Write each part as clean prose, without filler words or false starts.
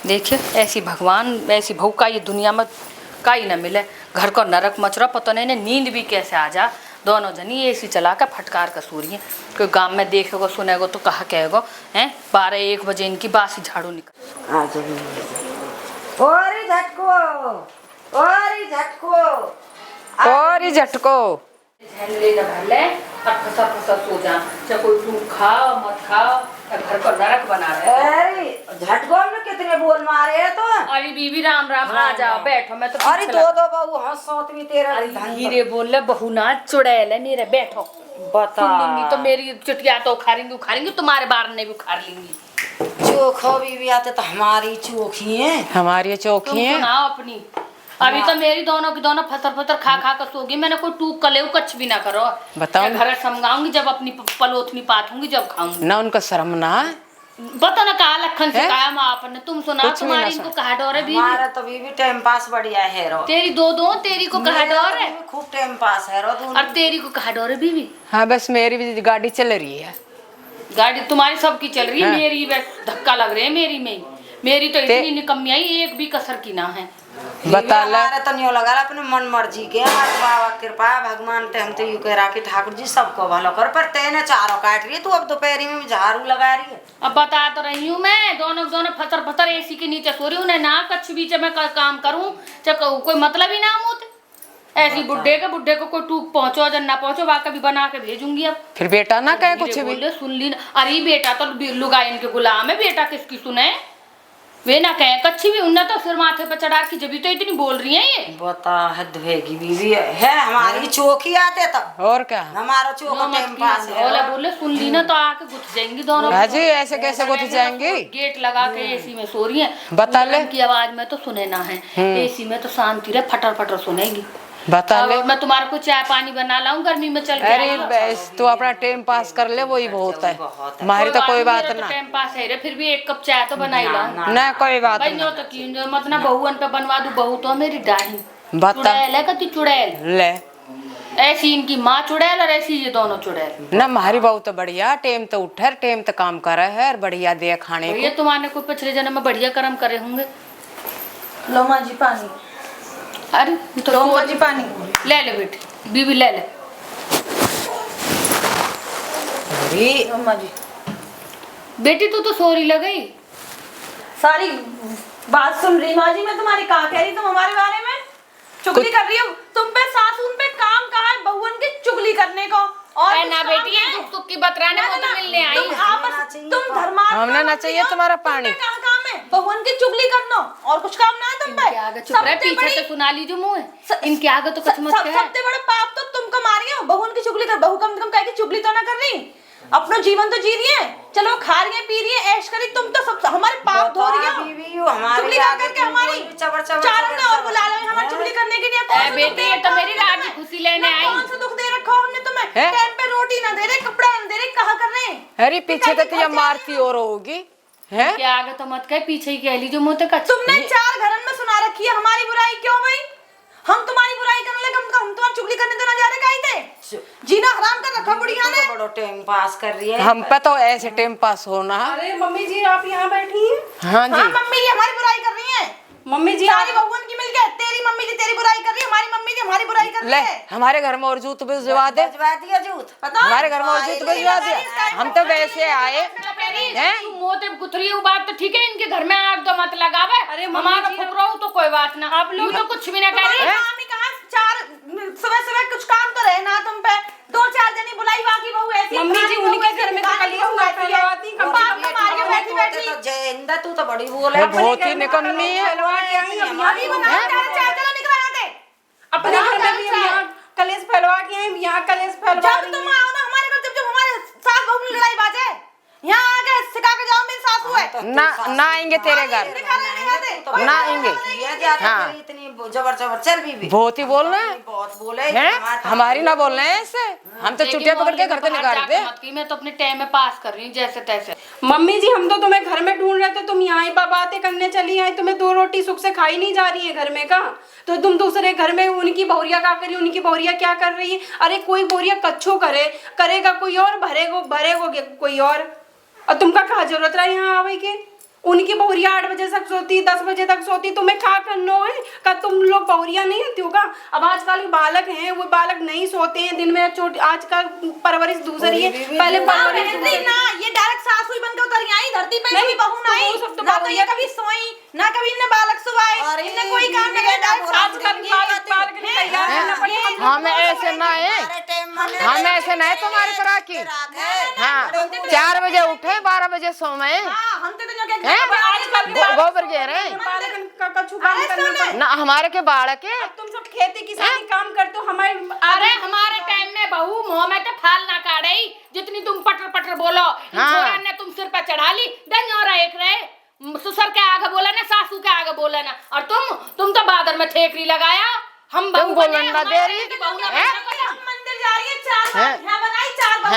देखिए ऐसी भगवान ऐसी बहू का ये दुनिया में का ही ना मिले। घर को नरक मच रहा, पता नहीं इन्हें नींद भी कैसे आ जा। दोनों जनी एसी चला कर फटकार कसूरी है। कोई गांव में देखेगो सुनेगो तो कहा कहेगो हैं 12-1 बजे इनकी बासी झाड़ू निकल। ओरी झटको, ओरी झटको, ओरी झटको। झेले न भर ले और फसा फसा सो जा। चाहे कोई तू खाओ मत खाओ, घर को नरक बना रहे। अरे झटको में कितने बोल मारे हैं तो। अरे बीबी राम राम आ जाओ बैठो। मैं तो अरे दो बहू हंसौतवी तेरा धीरे बोल ले, बहू ना चुड़ैल है मेरे। बैठो बता। सुन लूंगी तो मेरी चुटिया तो उखाड़ेंगी तुम्हारे बार ने भी उखाड़ लेंगी। चोखो भी आते तो हमारी चोखी है, हमारी चौकी है। सुनाओ अपनी। अभी तो मेरी दोनों की दोनों फतर फतर खा खा कर सोगी। मैंने कोई टूक कले कुछ भी ना करो। बताओ घर समझाऊंगी जब अपनी पलोथनी पाथूंगी जब खाऊंगी ना। उनका शर्म ना है। बता ना कहा लखन से कहा माँ आपने। तुम सुनाओ तुम्हारी इनको कहा डोर है। हमारा तो भी टाइम पास बढ़िया है रो। तेरी दो तेरी को कहा डोर है। खूब टाइम पास है रो। और तेरी को कहा डोर है बीवी। हाँ बस मेरी भी गाड़ी चल रही है। गाड़ी तुम्हारी सबकी चल रही है। मेरी बस धक्का लग रहे है मेरी में। मेरी तो इतनी निकम्मी आई, एक भी कसर की ना है। बता ले। हमारा तो नहीं लगा अपने मन मर्जी के। हमारे बाबा कृपा भगवान ते हम तो यू कह रहा कि ठाकुर जी सबको भलो कर। पर तेने चारों काट रही है, तू अब दोपहरी में झाड़ू लगा रही है। अब बता तो रही हूँ मैं। दोनों फतर फतर एसी के नीचे सो रही हूँ। ना कच्छ बीच में काम करूँ चाहे कोई मतलब ही ना होते। ऐसी बुड्ढे को कोई टूक पहुंचो जन ना पहुंचो वाका भी बना के भेजूंगी। अब फिर बेटा ना कहे कुछ भी। सुन ली ना। अरे बेटा तो लुगाई इनके गुलाम है। बेटा किसकी सुने वे ना कहे कच्ची भी उन्हें तो सिर माथे पर चढ़ा के जब तो इतनी बोल रही है ये। बता हद होगी बीवी है हमारी चौकी आते तब। और क्या हमारा चौका टाइम पास है। बोले सुन ली ना तो आके घुस जाएंगी दोनों। जी ऐसे कैसे घुस जाएंगी। गेट लगा के एसी में सो रही है। बता ले की आवाज में तो सुने ना है। एसी में तो शांति रहे, फटर फटर सुनेगी। बता ले। मैं तुम्हारे को चाय पानी बना लाऊं गर्मी में चल के। अरे बस तू अपना टाइम पास कर ले, वही बहुत है। हमारी तो कोई बात ना। टाइम पास है रे, फिर भी एक कप चाय तो बनाई लाऊं ना। कोई बात भाई ना। तो की मत ना बहुअन पे बनवा दूं। बहू तो मेरी डाही बता चुड़ैल है। कति चुड़ैल ले। ऐसी इनकी माँ चुड़ैल और ऐसी ये दोनों चुड़ैल ना। हमारी बहू तो बढ़िया टाइम तो उठे टाइम तो काम करे है और बढ़िया दे खाने ये तुम्हारे को पिछले जन्म में बढ़िया कर्म करे होंगे। लो माँ जी पानी। अरे तो लो माँ जी पानी। ले ले बेटी बीबी ले ले। लो माँ जी। बेटी तू तो सोरी लग गई। सारी बात सुन रही माँ जी मैं तुम्हारी। कहा कह रही तुम हमारे बारे में चुगली कर रही हो। तुम पे सासुन पे काम कहा है बहुअन की चुगली करने को। और ना बेटी है दुख सुख की बतराने वो तो मिलने आई। तुम धर्मात्मा हमने ना चाहिए तुम्हारा पानी। कहाँ काम है बहुअन की चुगली करना और कुछ काम ना है तुम पे। आगे चुप रहे, पीछे से सुना लीजिए मुंह। इनके आगे तो कुछ मत कहे। सबसे बड़ा पाप तो तुम कमा रही हो। बहुअन की चुगली कर। बहू कम से कम कह के चुगली तो ना कर रही। अपना जीवन तो जी रही है। चलो खा रही है पी रही है ऐश करी। तुम तो सब हमारे पाप धो रही हो। चुगली करके हमारी चारों ने और बुला लो हमारी चुगली करने के लिए। बेटी ये तो मेरी राज खुशी लेने आई। कौन सा दुख दे रखा हमने तुम्हें। टाइम पे रोटी ना दे रहे, कपड़ा ना दे रहे, कहा कर रहे हैं। अरे पीछे तो तुझे मारती और होगी है। के आगे तो मत कह, पीछे ही कह लीजिए मुंह तक। तुमने 4 घरन में सुना रखी है हमारी बुराई। क्यों भाई हम तुम्हारी बुराई करने लगे। हम तुम्हारी चुगली करने तो ना जा रहे कहीं थे। जीना हराम कर रखा बुढ़िया ने। बड़ा टाइम पास कर रही है। हम पे तो ऐसे टाइम पास होना। अरे मम्मी जी आप यहाँ बैठी हैं। हाँ जी। हाँ मम्मी जी हमारी बुराई कर रही है। मम्मी जी सारी बहुअन की मिलके तेरी मम्मी जी तेरी बुराई कर रही है। हमारी मम्मी जी हमारी बुराई कर ले रही है। हमारे घर में और जूत भिजवा दे। भिजवा दिया जूत। हमारे घर में और जूत भिजवा दे। हम तो वैसे आए हैं। मोते गुथरी बात तो ठीक है। इनके घर में आग तो मत लगावे। अरे हमारा फुकरा तो कोई बात ना। आप लोग तो कुछ भी ना करे। सुबह कुछ काम तो रहे ना तुम पे। 2-4 जनी बुलाई बाकी बहू ऐसी। मम्मी जी उनके घर में तो कलेश ना फैलाती। बैठी बैठी तो जयंदा तू तो बड़ी बोल है। बहुत ही निकम्मी है। अभी बना चाय चलो निकल यहाँ से। अपने घर में भी हम यहाँ कलेश फैलवा के हैं। यहाँ कलेश फैलवा जब तुम आओ ना हमारे घर जब हमारे सास बहू में लड़ाई बाजे यहाँ आके सिखा के जाओ मेरी सासू है। ना आएंगे तेरे घर। ना आएंगे। हाँ इतनी जबर चल बीबी बहुत ही बोल रहे हैं। बहुत बोले हैं हमारी ना बोल रहे हैं ऐसे। हम तो चुटिया पकड़ के घर से निकालते। मैं तो अपने टाइम में पास कर रही हूँ जैसे तैसे। मम्मी जी हम तो तुम्हें घर में ढूंढ रहे थे। तुम यहाँ ही बातें करने चली आई। तुम्हें 2 रोटी सुख से खाई नहीं जा रही है घर में का। तो तुम दूसरे घर में उनकी बहुरिया क्या कर रही है। उनकी बहुरिया क्या कर रही है। अरे कोई बहुरिया कच्छो करेगा कोई और भरेगो कोई और तुमका कहा जरूरत रहा यहाँ आवे के। उनकी बहुरिया 8 बजे तक सोती, 10 बजे तक सोती, तुम्हें क्या करना है? का तुम लोग बहुरिया नहीं होती होगा? अब आजकल बालक हैं, वो बालक नहीं सोते हैं दिन में, छोटी आजकल परवरिश दूसरी है, पहले परवरिश ना ये डायरेक्ट सासू ही बनकर उतर आई धरती पे, कभी बहू ना आई, ना तो ये कभी सोई, ना कभी इनने बालक सुवाए, इनने कोई काम नहीं किया, डायरेक्ट आजकल बालक नहीं तैयार करना पड़ता। हमें ऐसे ना है, हमें ऐसे ना है तुम्हारी तरह की। हाँ 4 बजे उठे 12 बजे सोए, हम तो जो क्या गोबर गे रहे बालकन का कछु काम करना पड़ता। ना, हमारे के बालक है। तुम सब खेती किसानी काम करते हो, हमारे अरे हमारे टाइम में बहू मुंह में तो फाल ना काढ़े, जितनी तुम पटर पटर बोलो, छोरा ने तुम सिर पे चढ़ा ली, डंजोरा एक रहे, ससुर के आगे बोला ना, सासू के आगे बोला ना, और तुम तो बादर में ठेकरी लगाया। हम बहू बोलन ना दे रही, मंदिर जा रही है, 4 बार यहाँ बनाई, 4 बार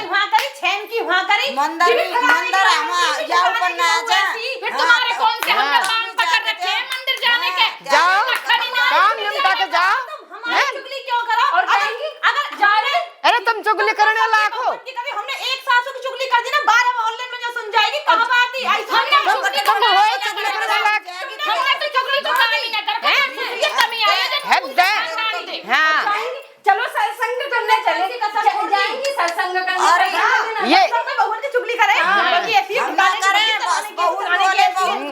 वहाँ करी, छेन की वहाँ करी, मंदिर हम या ऊपर ना जा। फिर तुम्हारे कौन से हमने काम पकड़ रखे हैं मंदिर जाने के? जाओ काम निपटा के जाओ। हमारी चुगली क्यों करो? और अगर जा रहे, अरे तुम चुगली करने लायक हो। कभी हमने एक सासू की चुगली कर दी ना, 12 मोहल्ले में जो सुन जाएगी, कहाँ बात ही आई, तुम हो चुगली करने लायक। हमने तो चुगली तो कहानी ना कर, ये कमी आई है। हाँ चलो सत्संग करने चले, जाएंगी सत्संग करने। ये बहू की चुगली करे, बल्कि ऐसी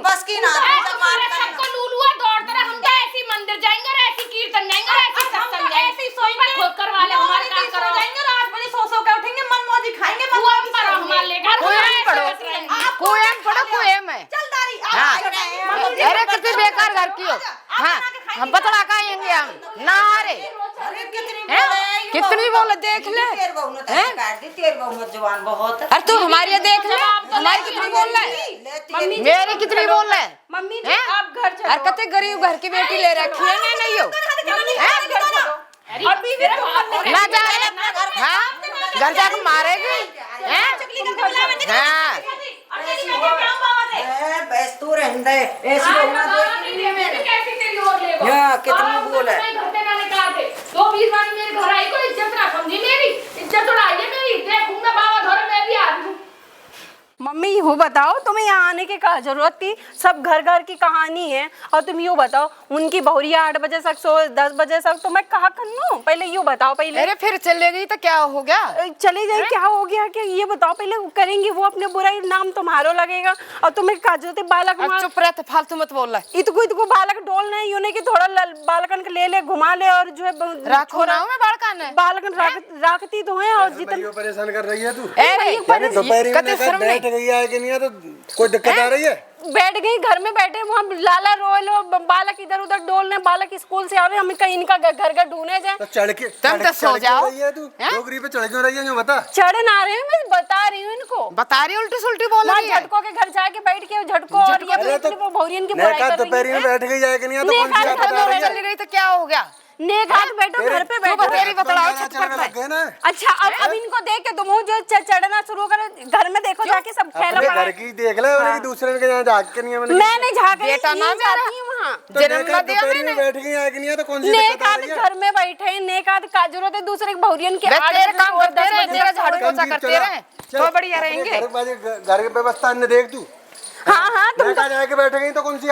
बस की ना सबको लूलुआ दौड़ते रहे, हम तो ऐसी मंदिर जाएंगे और ऐसी कीर्तन जाएंगे और ऐसी सत्संग जाएंगे, ऐसी सोई में खोद करवा ले हमारे काम करो, जाएंगे, 8 बजे सो के उठेंगे, मन मौजी खाएंगे, मन कुआं में पड़ो हमारे लेकर, कुएं पढ़ो, कुएं पढ़ो, कुएं में। चलदारी अरे कितनी बेकार घर की हो। हाँ हम बतला खाएंगे हम ना। अरे कितनी बोले देख ले, जवान बहुत। अरे तू हमारी देख ले, हमारी कितनी बोल रहा है, मेरी कितनी बोल रहा है। मम्मी जी आप घर चलो। और कते गरीब घर की बेटी ले रखी है, मैं नहीं हूँ ना जा रहे। हाँ घर जाकर मारेगी। हाँ बस तू रहने ऐसी कितनी बोल है। 2 20 बार मेरे घर आई, कोई इज्जत ना समझी, मेरी इज्जत उड़ाई है मेरी, देखूंगा बाबा घर में भी आ दूं। मम्मी यूँ बताओ, तुम्हें यहाँ आने की क्या जरूरत थी? सब घर घर की कहानी है, और तुम यूँ बताओ उनकी बहुरिया 8 बजे तक सो, 10 बजे तक, तो मैं कहा कर लूँ? पहले यूँ बताओ। पहले अरे फिर चले गई तो क्या हो गया? चली जाए क्या हो गया? क्या ये बताओ पहले। करेंगी वो अपने बुराई, नाम तुम्हारो लगेगा, और तुम्हें कहा जो बालक चुप रहते, फालतू मत बोल रहा। इतको बालक डोल नहीं यूँ नहीं कि थोड़ा बालकन के ले घुमा ले, और जो है बालकन रखती तो है। और जितना परेशान कर रही है तू, दोपहर में बैठ गई है कि नहीं है, तो कोई दिक्कत आ रही है? बैठ गई घर में, बैठे वहाँ लाला रोए लो, बालक इधर उधर डोलने, बालक स्कूल से आ रहे, हमें कहीं इनका घर घर ढूंढने जाए। तो चढ़ के सो जाओ। तू नौकरी पे चढ़ क्यों रही है, जो बता। चढ़ ना रहे हैं, मैं बता रही हूँ इनको, बता रही उल्टी सुल्टी बोल रही है। झटकों के घर जाके बैठ के झटको, और ये भौरियन की बुराई कर रही है। दोपहर में बैठ गई जाएगी नहीं, तो कौन सी बात बता रही है? चली गई तो क्या हो गया? नेक हाथ बैठो, घर पे बैठो। तेरी बतलाओ छत पर। अच्छा अब इनको देख के तुम जो चढ़ना शुरू करो, घर में देखो जाके सब खेला पड़ा घर की देख ले, और दूसरे के यहाँ झाँक के नहीं है। मैं नहीं झाँक रही, बेटा ना जाती हूँ वहाँ। दोपहर में बैठ गई आएगी नहीं है, तो कौन सी दिक्कत आ रही है? घर में बैठे नेक हाथ का जरूरत है, दूसरे के भौरियन के तेरे काम करते रहे, तेरा झाड़ू पोछा करते रहे, तो बढ़िया रहेंगे। घर की व्यवस्था ने देख तू। हाँ तुम तो जाके बैठ गई तो कौन सी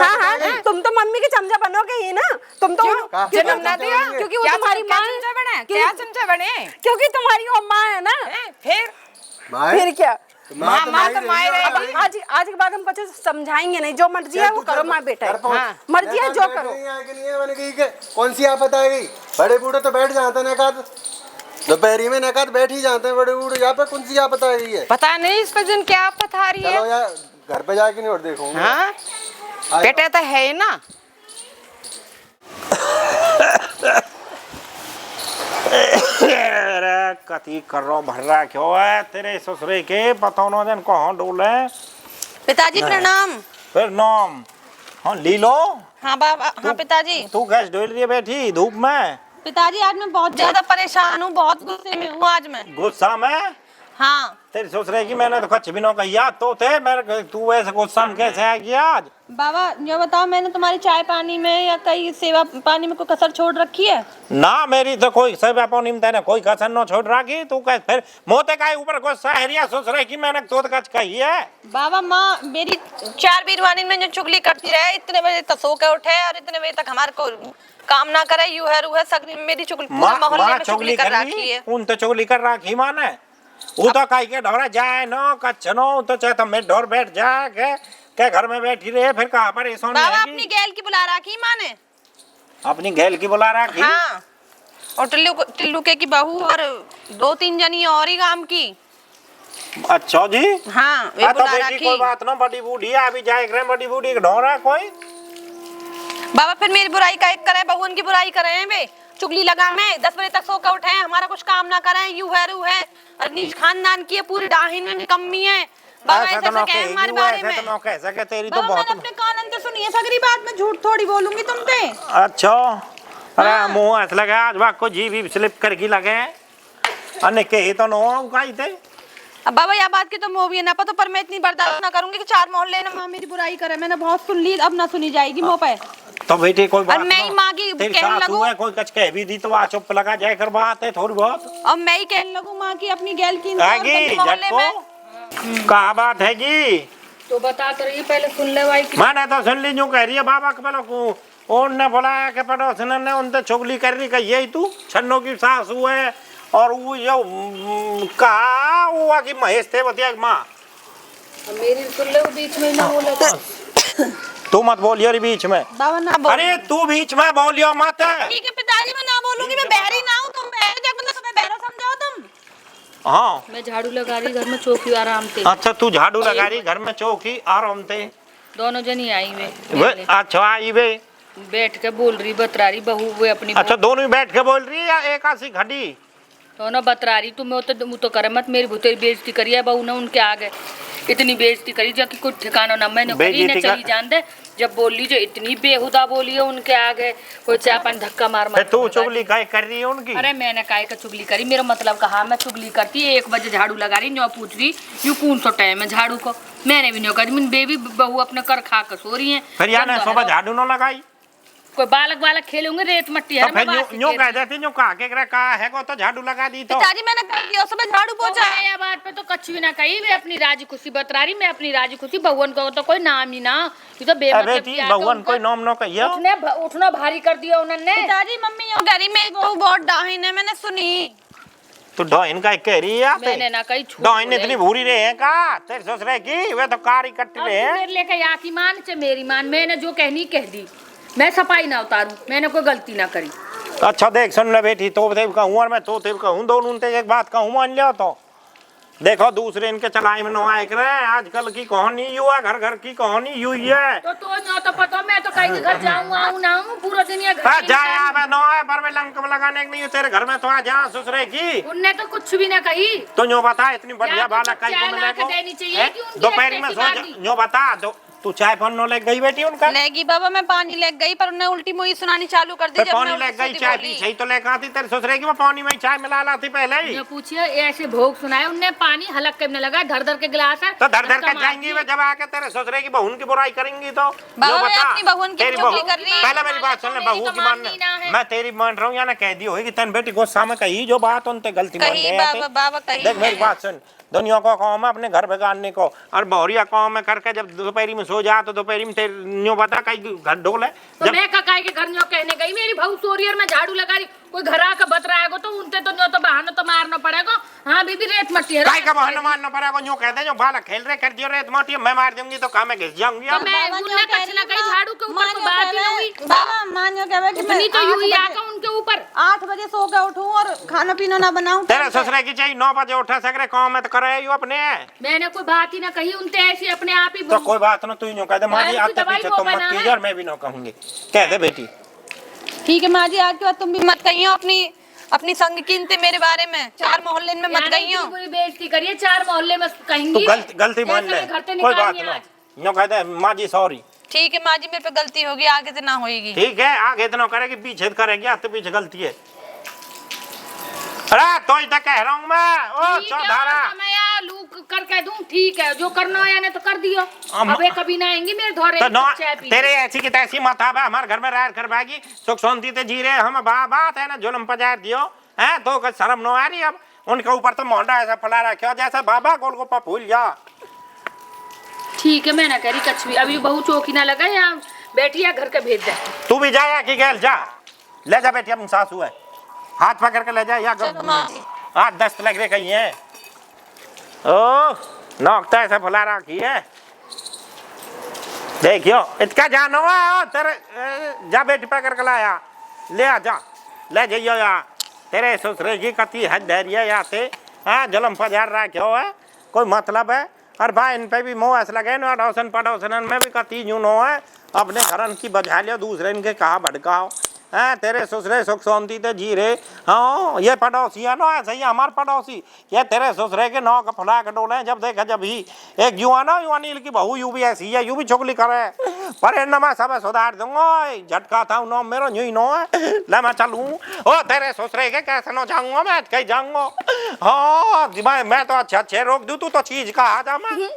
तुम तो मम्मी के चमचा बनोगे ही ना। तुम तो जन्म ना दिया क्योंकि वो तुम्हारी माँ बने, क्या चमचा बने, क्योंकि तुम्हारी वो माँ है ना। फिर क्या माँ तो माँ रहे। आज के बाद हम कुछ समझाएंगे नहीं, जो मर्जी है वो करो माँ बेटा, मर्जी है जो करो। कौन सी आफत आ गई? बड़े बूढ़े तो बैठ जाते हैं, नकाद दोपहरी में नकाद बैठ ही जाते हैं बड़े बूढ़े। यहाँ पे कौन सी आफत आ गई है? पता नहीं इस पे जिन क्या आफत आ रही है। यार घर पे जाके नहीं और देखूंगा। हाँ बेटा तो है ही ना। अरे कथी कर रहा भर रहा क्यों है तेरे ससुरे के पतौनों दिन कहाँ डोले। पिताजी प्रणाम। फिर नाम हाँ लीलो। हाँ बाबा, हाँ पिताजी। तू गैस डोल रही है बैठी धूप में? पिताजी आज मैं बहुत ज्यादा परेशान हूँ, बहुत गुस्से में हूँ आज मैं। गुस्सा में? हाँ तेरी ससुरे की मैंने तो कुछ भी ना कहिया तो थे मेरे तू ऐसे गुस्सा में कैसे आ गया आज? बाबा ये बताओ, मैंने तुम्हारी चाय पानी में या कई सेवा पानी में कोई कसर छोड़ रखी है? ना मेरी तो कोई सेवा पानी में तेने कोई कसर न छोड़ रखी। तू कह फिर मोते का ऊपर गुस्सा है ससुरे की मैंने तो कुछ कही है। बाबा माँ मेरी 4 बीरवानी में जो चुगली करती रहे, इतने बजे तक सो के उठे और इतने बजे तक हमारे को काम ना करे, यू है रू है सगरी मेरी चुगली पूरे मोहल्ले में चुगली कर रखी है। उन तो चुगली कर रखी माने वो तो कहीं के ढोरा जाए नो कच्छ नो तो चाहे तो मैं ढोर बैठ जाए के घर में बैठी रहे फिर कहाँ पर ऐसा बाबा अपनी गैल की बुला रखी माँ ने। अपनी गैल की बुला रखी? हाँ और टिल्लू के की बहू और 2-3 जनी और ही काम की। अच्छा जी हाँ वे तो बुला बेटी रखी। कोई बात ना, बड़ी बूढ़ी अभी जाए करे बड़ी बूढ़ी का ढोरा कोई। बाबा फिर मेरी बुराई का एक करे, बहू की बुराई करे हैं वे, चुगली लगा में 10 बजे तक सो के उठे, हमारा कुछ काम ना करे, यू है रू है, नीच खानदान की है, पूरी डाहिन में कमी है। बाबा ऐसे तो कहे हमारे बारे में। तो कह सके तेरी तो बाबा मैंने बहुत अपने कानन से सुनी है सगरी बात, में झूठ थोड़ी बोलूंगी तुमसे। अच्छा अरे मुंह ऐसा लगा आज बात को जी भी स्लिप करके लगे अन्य के तो नो उकाई थे। अब बाबा यह बात की तो मोह भी है ना पता, पर मैं इतनी बर्दाश्त ना करूंगी कि 4 मोहल्ले ने माँ मेरी बुराई करे। मैंने बहुत सुन ली, अब ना सुनी जाएगी मुंह पे। तो बेटे कोई बात और मैं ही माँ की तेरी कहने सासू लगूं, है कोई कच कह भी दी तो आ चुप लगा जाए कर बात है थोड़ी बहुत और मैं ही कहने लगूं माँ की अपनी गैल की आगी मोहल्ले में। कहा बात है जी? तो बता तो रही पहले सुन ले भाई। मैंने तो सुन ली जो कह रही है बाबा के पहले को उनने बुलाया के पड़ोसन ने उनसे चुगली कर रही कही यही तू छन्नो की सासू है और वो ये कहा वो की महेश थे बतिया माँ मेरी सुन ले, बीच में ना बोले तो। तू मत बोलियो रे बीच में। बाबा ना बोल। अरे तू बीच में बोलियो मत। ठीक है पिताजी मैं ना बोलूंगी, मैं बहरी ना हूँ, तुम बहरे जब मतलब तुम्हें बहरा समझाओ तुम। हाँ मैं झाड़ू लगा रही घर में चौकी आराम से। अच्छा तू झाड़ू लगा रही घर में चौकी आराम से? दोनों जनी आई वे अच्छा आई वे बैठ के बोल रही बतरा रही बहू वे अपनी। अच्छा दोनों ही बैठ के बोल रही है या एक आसी घड़ी? दोनों बतरा रही। तुम तो करे मत, मेरी भूतेरी बेइज्जती करी है बहू ने उनके आगे, इतनी बेइज्जती करी जो कि कुछ ठिकाना ना। मैंने कही ना चली जान दे, जब बोली जो इतनी बेहुदा बोली है उनके आगे, कोई चापन धक्का मार मार। तू चुगली काय कर रही है उनकी? अरे मैंने काय का चुगली करी, मेरा मतलब कहा मैं चुगली करती। 1 बजे झाड़ू लगा रही, न्यो पूछ रही यू कौन सा टाइम है झाड़ू को। मैंने भी न्यो करी, मैंने बेबी बहू अपने कर खा कर सो रही है। फिर यार सुबह झाड़ू न लगाई? कोई बालक खेलूंगे रेत मट्टी है। तो फिर न्यू कह देती न्यू कहा के कहा है को तो झाड़ू लगा दी तो। पिताजी मैंने कर दिया सुबह झाड़ू पोछा। ये बात पे तो कच्ची भी ना कही, मैं अपनी राजी खुशी बतरा रही। मैं अपनी राजी खुशी, भगवान को तो कोई नाम ही ना, ये तो बेमतलब की आके भगवान कोई नाम न कहियो। उठना भारी कर दिया उन्होंने। पिताजी मम्मी यो गरी में वो बहुत डाहिन है, मैंने सुनी। तो डॉइन का कह रही है? मैंने ना कही छूट। डॉइन इतनी भूरी रहे हैं का तेरे ससुरे की? वे तो कारी कट्टी रहे हैं। मेरे लेके या की मान चे मेरी मान, मैंने जो कहनी कह दी, मैं सफाई ना उतारू, मैंने कोई गलती ना करी। अच्छा देख सुन ले बेटी, तो तेरे कहूँ और मैं तो तेरे कहूँ, दोनों ते एक बात कहूँ मान लियो तो देखो दूसरे इनके चलाई में नवाए करे। आजकल की कहानी यू है, घर घर की कहानी यू ही है। तो ना तो पता, मैं तो कहीं घर जाऊँ आऊँ ना आऊँ, पूरा दिन ये घर जाया मैं नवाए पर में लंक लगाने की नहीं है तेरे घर में तो आ जा ससुरे की। उनने तो कुछ भी ना कही। तो न्यू बता इतनी बढ़िया बालक कहीं को मिले को दोपहर में सो न्यू बता दो तू चाय पानी ले गई बेटी उनका? लेगी बाबा, मैं पानी ले गई पर उन्हें उल्टी मुही सुनानी चालू कर दी। जब पानी ले गई चाय पी सही तो लेकर आती तेरे ससुरे की, वो पानी में चाय मिला लाती पहले ही। पूछिए ऐसे भोग सुनाए उनने, पानी हलक के में लगा, धर के गिलास है तो धर के जाएंगी वे जब आके तेरे ससुरे की बहू की बुराई करेंगी तो बाबा मैं अपनी बहू की चुगली कर रही है। पहले मेरी बात सुन ले, बहू की मान मैं तेरी मान रहा हूँ या ना कह दी होगी तेन बेटी गुस्सा में कही जो बात उनते गलती मान गए। बाबा कही देख मेरी बात सुन, दुनिया को काम है अपने घर बिगाड़ने को और बहुरिया काम में करके जब दोपहरी में सो जा तो दोपहरी में तेरे न्यू बता कहीं घर ढोल है। तो मैं ककाई के घर न्यो कहने गई, मेरी बहू सोरी और मैं झाड़ू लगा रही, कोई घर आकर बतरा है तो उनते तो न्यो तो बहाना तो मारना पड़ेगा। हाँ बीबी रेत मट्टी है, काय का बहाना मारना पड़ेगा? न्यू कहते जो बालक खेल रहे कर दियो रेत मट्टी मैं मार दूंगी तो काम में घिस जाऊंगी। तो मैं उनने कुछ ना कही, झाड़ू के ऊपर तो बात ही नहीं हुई। बाबा मानियो कहवे कि इतनी तो यूं ही आका उनके ऊपर 8 बजे सो के उठूं और खाना पीना ना बनाऊं। तेरे ससुरे की चाहिए 9 बजे उठा सक रहे काम में तो करे यू अपने। मैंने कोई बात ही ना कही, उनते ऐसे अपने आप ही तो कोई बात ना तू यूं कह दे माँ जी आज तक पीछे तुम मत कीजिए और मैं भी ना कहूंगी, कह दे बेटी। ठीक है माँ जी, आज के बाद तुम भी मत कहियो अपनी संग कीनते मेरे बारे में, 4 मोहल्ले में मत गईयो। पूरी बेइज्जती करिए, 4 मोहल्ले में कहेंगी। तू गलती मान ले, कोई बात ना यूं कह दे माँ जी सॉरी। ठीक है माँ जी मेरे पे गलती होगी, आगे से ना होगी। ठीक है आगे इतना करेगी पीछे करेगी, आज तो पीछे गलती है। अरे तो ही तो कह रहा हूँ मैं। ओ ठीक है, चौधारा और तो मैं यार लू करके दूं, ठीक है, जो करना है ने तो कर दियो। अबे कभी ना आएंगे मेरे धोरे तो चाय पी। तेरे ऐसी की तैसी मत आवे हमारे घर में रह कर बागी सुख शांति ते जी रहे हम। बात है ना जुल्म पजार दियो है तो कुछ शर्म न आ रही। अब उनके ऊपर तो मोंडा ऐसा फैला रखा जैसा बाबा गोलगप्पा भूल जा। ठीक है, मैं ना कह रही कछ भी, अभी बहू चौकी ना लगा यहाँ बैठी है, घर के भेज दे। तू भी जाया कि गैल जा, ले जा बेटी, अब सासू है, हाथ पकड़ के ले जा। या 8-10 लग रहे कहीं है। ओ नौकता ऐसा फुला रखी है देखियो, इसका जानो है। तेरे जा बेटी पकड़ के लाया, ले आ जा, ले जाइयो या तेरे ससुरे की कति हद धैर्य या से हाँ जलम पजार रखो है, कोई मतलब है। और भाई इन पे भी मोह ऐसा लगे ना, अड़ोसन पड़ोसन में भी कति यूं नो है, अपने घरन की बजा लियो, दूसरे इनके कहा भड़काओ है। तेरे ससुरे सुख शांति ते जी रहे। हाँ ये पड़ोसी है ना ऐसे ही हमारे पड़ोसी, ये तेरे ससुरे के नौ का फुला के डोले। जब देखा जब ही एक युवा ना युवा नील की बहू यू भी ऐसी है, यू भी चुगली करे, पर इनमा सब सुधार दूंगा। झटका था नो मेरो यूं ही नो है, ले मैं चलूं। ओ तेरे ससुरे के कैसे नो जाऊंगा मैं, कहीं जाऊंगा। हाँ मैं तो अच्छे अच्छे रोक दूं, तू तो चीज का आ जा मैं।